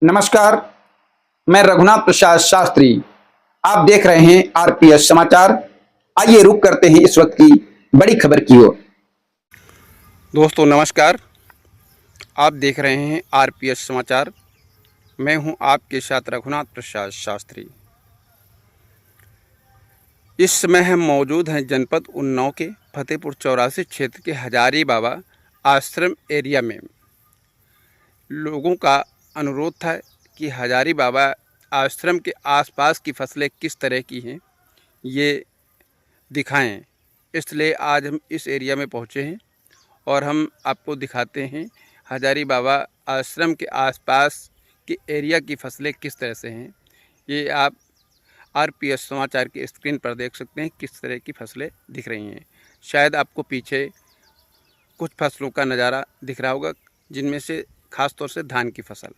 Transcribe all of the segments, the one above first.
नमस्कार, मैं रघुनाथ प्रसाद शास्त्री। आप देख रहे हैं आरपीएस समाचार। आइए रुक करते हैं इस वक्त की बड़ी खबर की ओर। दोस्तों नमस्कार, आप देख रहे हैं आरपीएस समाचार। मैं हूं आपके साथ रघुनाथ प्रसाद शास्त्री। इस समय हम मौजूद हैं जनपद उन्नाव के फतेहपुर चौरासी क्षेत्र के हजारी बाबा आश्रम एरिया में। लोगों का अनुरोध था कि हजारी बाबा आश्रम के आसपास की फसलें किस तरह की हैं ये दिखाएं। इसलिए आज हम इस एरिया में पहुंचे हैं और हम आपको दिखाते हैं हजारी बाबा आश्रम के आसपास के एरिया की फसलें किस तरह से हैं। ये आप आरपीएस समाचार की स्क्रीन पर देख सकते हैं किस तरह की फसलें दिख रही हैं। शायद आपको पीछे कुछ फसलों का नज़ारा दिख रहा होगा, जिनमें से खास तौर से धान की फसल।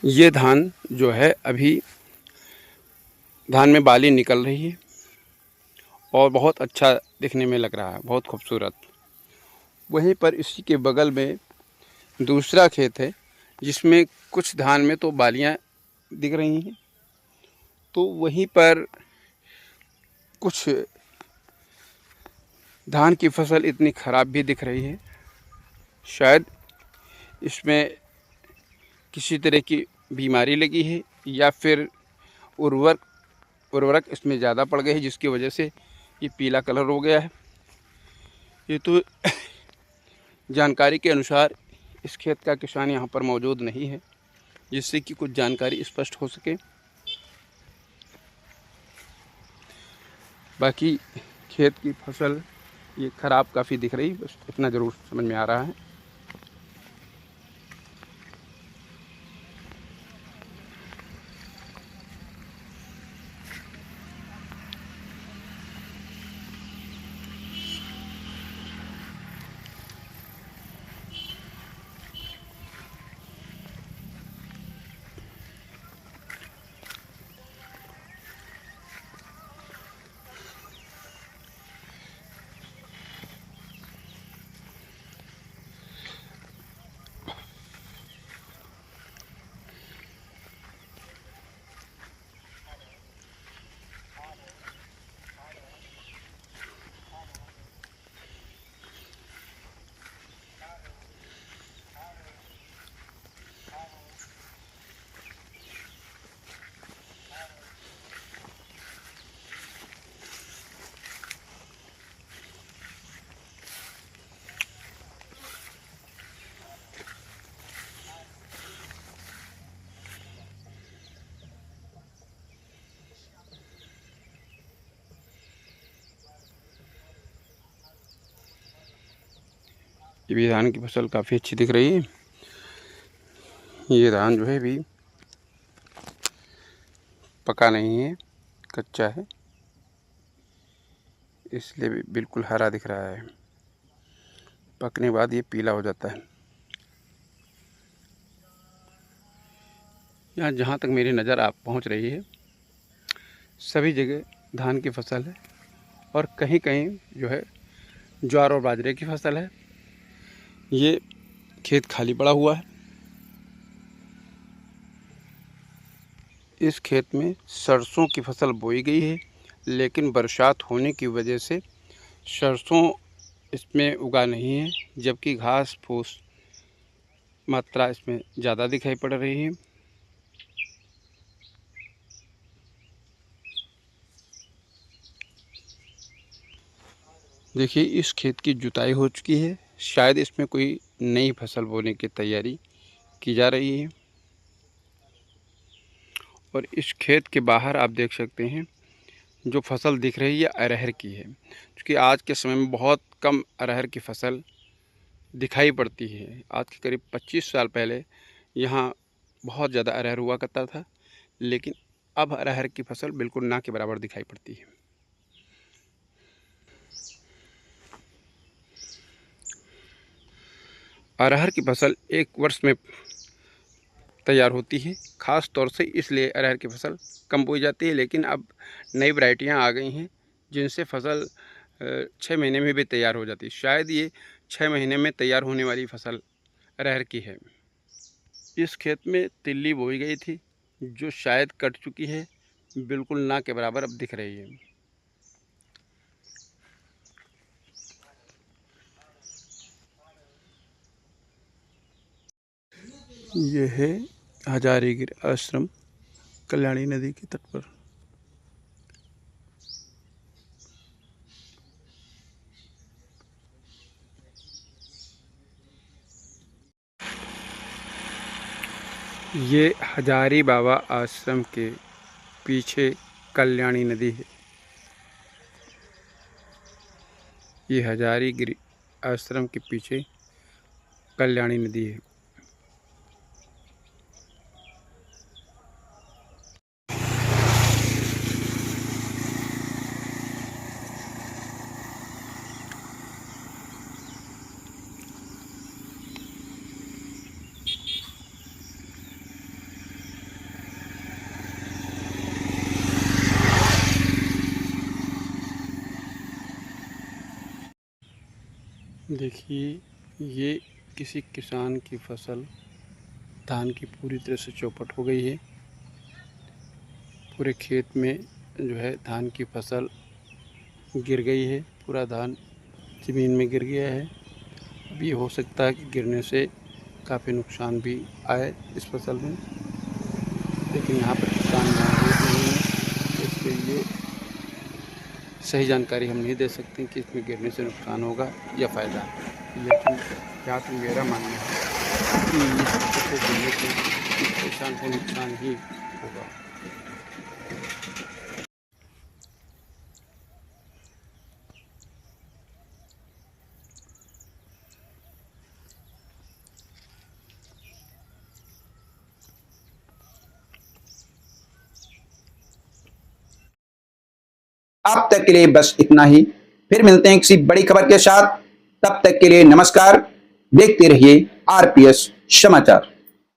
ये धान जो है अभी धान में बाली निकल रही है और बहुत अच्छा दिखने में लग रहा है, बहुत खूबसूरत। वहीं पर इसी के बगल में दूसरा खेत है जिसमें कुछ धान में तो बालियां दिख रही हैं, तो वहीं पर कुछ धान की फसल इतनी ख़राब भी दिख रही है। शायद इसमें किसी तरह की बीमारी लगी है या फिर उर्वरक इसमें ज़्यादा पड़ गए हैं, जिसकी वजह से ये पीला कलर हो गया है। ये तो जानकारी के अनुसार इस खेत का किसान यहाँ पर मौजूद नहीं है, जिससे कि कुछ जानकारी स्पष्ट हो सके। बाकी खेत की फसल ये ख़राब काफ़ी दिख रही, बस इतना ज़रूर समझ में आ रहा है। ये भी धान की फसल काफ़ी अच्छी दिख रही है। ये धान जो है अभी पका नहीं है, कच्चा है, इसलिए भी बिल्कुल हरा दिख रहा है। पकने के बाद ये पीला हो जाता है। यहाँ जहाँ तक मेरी नज़र आप पहुँच रही है, सभी जगह धान की फसल है और कहीं कहीं जो है ज्वार और बाजरे की फसल है। ये खेत खाली पड़ा हुआ है। इस खेत में सरसों की फसल बोई गई है, लेकिन बरसात होने की वजह से सरसों इसमें उगा नहीं है, जबकि घास फूस मात्रा इसमें ज़्यादा दिखाई पड़ रही है। देखिए, इस खेत की जुताई हो चुकी है। शायद इसमें कोई नई फसल बोने की तैयारी की जा रही है। और इस खेत के बाहर आप देख सकते हैं जो फसल दिख रही है अरहर की है, क्योंकि आज के समय में बहुत कम अरहर की फसल दिखाई पड़ती है। आज के करीब 25 साल पहले यहाँ बहुत ज़्यादा अरहर हुआ करता था, लेकिन अब अरहर की फसल बिल्कुल ना के बराबर दिखाई पड़ती है। अरहर की फसल 1 वर्ष में तैयार होती है। ख़ास तौर से इसलिए अरहर की फसल कम बोई जाती है, लेकिन अब नई वैरायटियाँ आ गई हैं जिनसे फसल 6 महीने में भी तैयार हो जाती है। शायद ये 6 महीने में तैयार होने वाली फसल अरहर की है। इस खेत में तिल्ली बोई गई थी जो शायद कट चुकी है, बिल्कुल ना के बराबर अब दिख रही है। ये है हजारीगिरी आश्रम, कल्याणी नदी के तट पर। ये हजारी बाबा आश्रम के पीछे कल्याणी नदी है। ये हजारीगिरी आश्रम के पीछे कल्याणी नदी है। देखिए, ये किसी किसान की फसल धान की पूरी तरह से चौपट हो गई है। पूरे खेत में जो है धान की फसल गिर गई है, पूरा धान ज़मीन में गिर गया है। अब ये हो सकता है कि गिरने से काफ़ी नुकसान भी आए इस फसल में, लेकिन यहाँ पर किसान मौजूद नहीं है, इसके लिए सही जानकारी हम नहीं दे सकते कि इसमें गिरने से नुकसान होगा या फ़ायदा। लेकिन जहाँ तक मेरा मानना है कि इस फसल को गिरने से किसान को नुकसान ही होगा। अब तक के लिए बस इतना ही। फिर मिलते हैं किसी बड़ी खबर के साथ। तब तक के लिए नमस्कार। देखते रहिए आरपीएस समाचार।